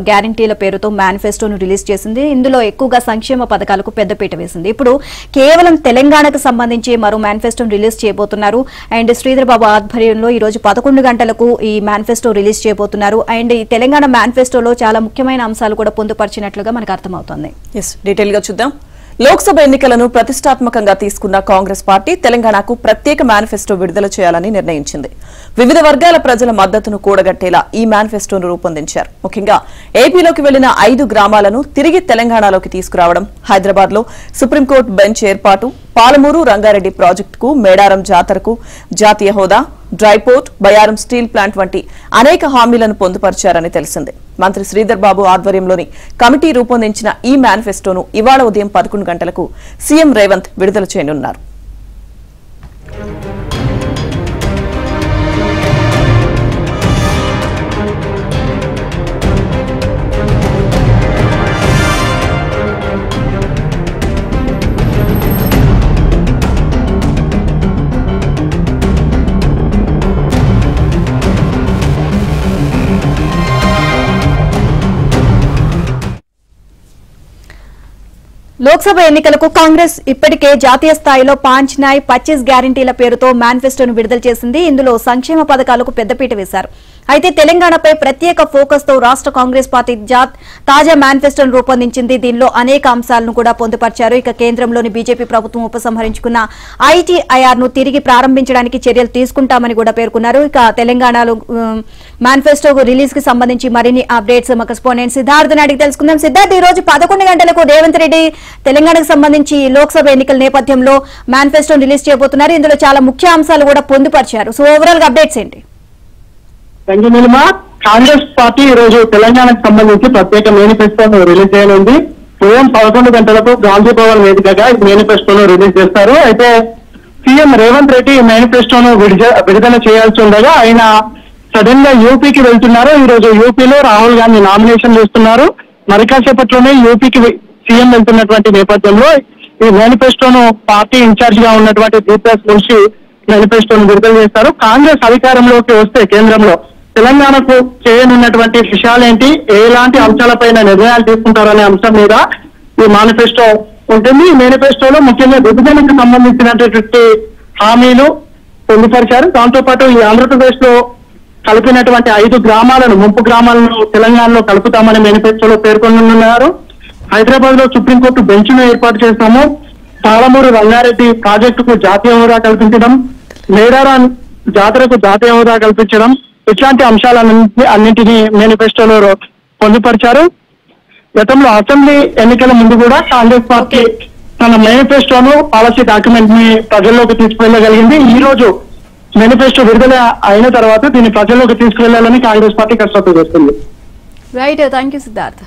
గ్యారంటీల పేరుతో మేనిఫెస్టోను రిలీజ్ చేసింది. ఇందులో ఎక్కువగా సంక్షేమ పథకాలకు పెద్దపీట వేసింది. ఇప్పుడు కేవలం తెలంగాణకు సంబంధించి మరో మేనిఫెస్టోను రిలీజ్ చేయబోతున్నారు. అండ్ శ్రీధర్ బాబు ఆధ్వర్యంలో ఈ రోజు 11 గంటలకు ఈ మేనిఫెస్టో రిలీజ్ చేయబోతున్నారు. అండ్ ఈ తెలంగాణ మేనిఫెస్టోలో చాలా ముఖ్యమైన అంశాలు కూడా పొందుపరిచినట్లుగా మనకు అర్థమవుతోంది. డీటెయిల్ గా చూద్దాం. లోక్సభ ఎన్నికలను ప్రతిష్టాత్మకంగా తీసుకున్న కాంగ్రెస్ పార్టీ తెలంగాణకు ప్రత్యేక మేనిఫెస్టో విడుదల చేయాలని నిర్ణయించింది. వివిధ వర్గాల ప్రజల మద్దతును కూడగట్టేలా ఈ మేనిఫెస్టోను రూపొందించారు. ముఖ్యంగా ఏపీలోకి వెళ్లిన 5 గ్రామాలను తిరిగి తెలంగాణలోకి తీసుకురావడం, హైదరాబాద్ లో సుప్రీంకోర్టు బెంచ్ ఏర్పాటు, పాలమూరు రంగారెడ్డి ప్రాజెక్టుకు, మేడారం జాతరకు జాతీయ హోదా, డ్రైపోర్ట్, బయారం స్టీల్ ప్లాంట్ వంటి అనేక హామీలను పొందుపరిచారని తెలిసింది. మంత్రి శ్రీధర్ బాబు ఆధ్వర్యంలోని కమిటీ రూపొందించిన ఈ మేనిఫెస్టోను ఇవాళ ఉదయం 11 గంటలకు సీఎం రేవంత్ విడుదల చేయనున్నారు. లోక్సభ ఎన్నికలకు కాంగ్రెస్ ఇప్పటికే జాతీయ స్థాయిలో 25 గ్యారంటీల పేరుతో మేనిఫెస్టోను విడుదల చేసింది. ఇందులో సంక్షేమ పథకాలకు పెద్దపీట వేశారు. అయితే తెలంగాణపై ప్రత్యేక ఫోకస్ తో రాష్ట్ర కాంగ్రెస్ పార్టీ తాజా మేనిఫెస్టోను రూపొందించింది. దీనిలో అనేక అంశాలను కూడా పొందుపరిచారు. ఇక కేంద్రంలోని బీజేపీ ప్రభుత్వం ఉపసంహరించుకున్న ఐటీఐఆర్ ను తిరిగి ప్రారంభించడానికి చర్యలు తీసుకుంటామని కూడా పేర్కొన్నారు. ఇక తెలంగాణలో మేనిఫెస్టో రిలీజ్ కి సంబంధించి మరిన్ని అప్డేట్స్ మా కరెస్పాండెంట్ సిద్ధార్థ్ అడిగి తెలుసుకుందాం. సిద్ధార్థ్, ఈ రోజు 11 గంటలకు రేవంత్ రెడ్డి తెలంగాణకు సంబంధించి లోక్సభ ఎన్నికల నేపథ్యంలో మేనిఫెస్టోను రిలీజ్ చేయబోతున్నారు. ఇందులో చాలా ముఖ్య అంశాలు కూడా పొందుపరిచారు. సో ఓవరాల్ గా అప్డేట్స్ ఏంటి? కాంగ్రెస్ పార్టీ ఈ రోజు తెలంగాణకు సంబంధించి ప్రత్యేక మేనిఫెస్టోను రిలీజ్ చేయనుంది. ఉదయం 11 గంటలకు గాంధీ భవన్ వేదికగా ఈ మేనిఫెస్టోను రిలీజ్ చేస్తారు. అయితే సీఎం రేవంత్ రెడ్డి ఈ మేనిఫెస్టోను విడుదల చేయాల్సి ఉండగా ఆయన సడన్ గా యూపీకి వెళ్తున్నారు. ఈ రోజు యూపీలో రాహుల్ గాంధీ నామినేషన్ చేస్తున్నారు. మరి కాసేపట్లోనే యూపీకి సీఎం వెళ్తున్నటువంటి నేపథ్యంలో ఈ మేనిఫెస్టోను పార్టీ ఇన్ఛార్జ్ గా ఉన్నటువంటి దీప్దాస్ మున్షి మేనిఫెస్టోను విడుదల చేస్తారు. కాంగ్రెస్ అధికారంలోకి వస్తే కేంద్రంలో తెలంగాణకు చేయనున్నటువంటి విషయాలేంటి, ఎలాంటి అంశాలపైన నిర్ణయాలు తీసుకుంటారనే అంశం మీద ఈ మేనిఫెస్టో ఉంటుంది. ఈ మేనిఫెస్టోలో ముఖ్యంగా విభజనకు సంబంధించినటువంటి హామీలు పొందుపరిచారు. దాంతో పాటు ఈ ఆంధ్రప్రదేశ్ లో కలిపినటువంటి 5 గ్రామాలను, ముంపు గ్రామాలను తెలంగాణలో కలుపుతామని మేనిఫెస్టోలో పేర్కొనున్నారు. హైదరాబాద్ లో సుప్రీంకోర్టు బెంచ్ ను ఏర్పాటు చేస్తాము, పాలమూరు రంగారెడ్డి ప్రాజెక్టుకు జాతీయ హోదా కల్పించడం, మేడారం జాతరకు జాతీయ హోదా కల్పించడం, ఇట్లాంటి అంశాలన్నింటినీ మేనిఫెస్టోలో పొందుపరిచారు. గతంలో అసెంబ్లీ ఎన్నికల ముందు కూడా కాంగ్రెస్ పార్టీ తన మేనిఫెస్టోను, పాలసీ డాక్యుమెంట్ ని ప్రజల్లోకి తీసుకువెళ్ళగలిగింది. ఈ రోజు మేనిఫెస్టో విడుదల అయిన తర్వాత దీన్ని ప్రజల్లోకి తీసుకువెళ్లాలని కాంగ్రెస్ పార్టీ కసరత్తు చేస్తుంది. Right, thank you Siddharth.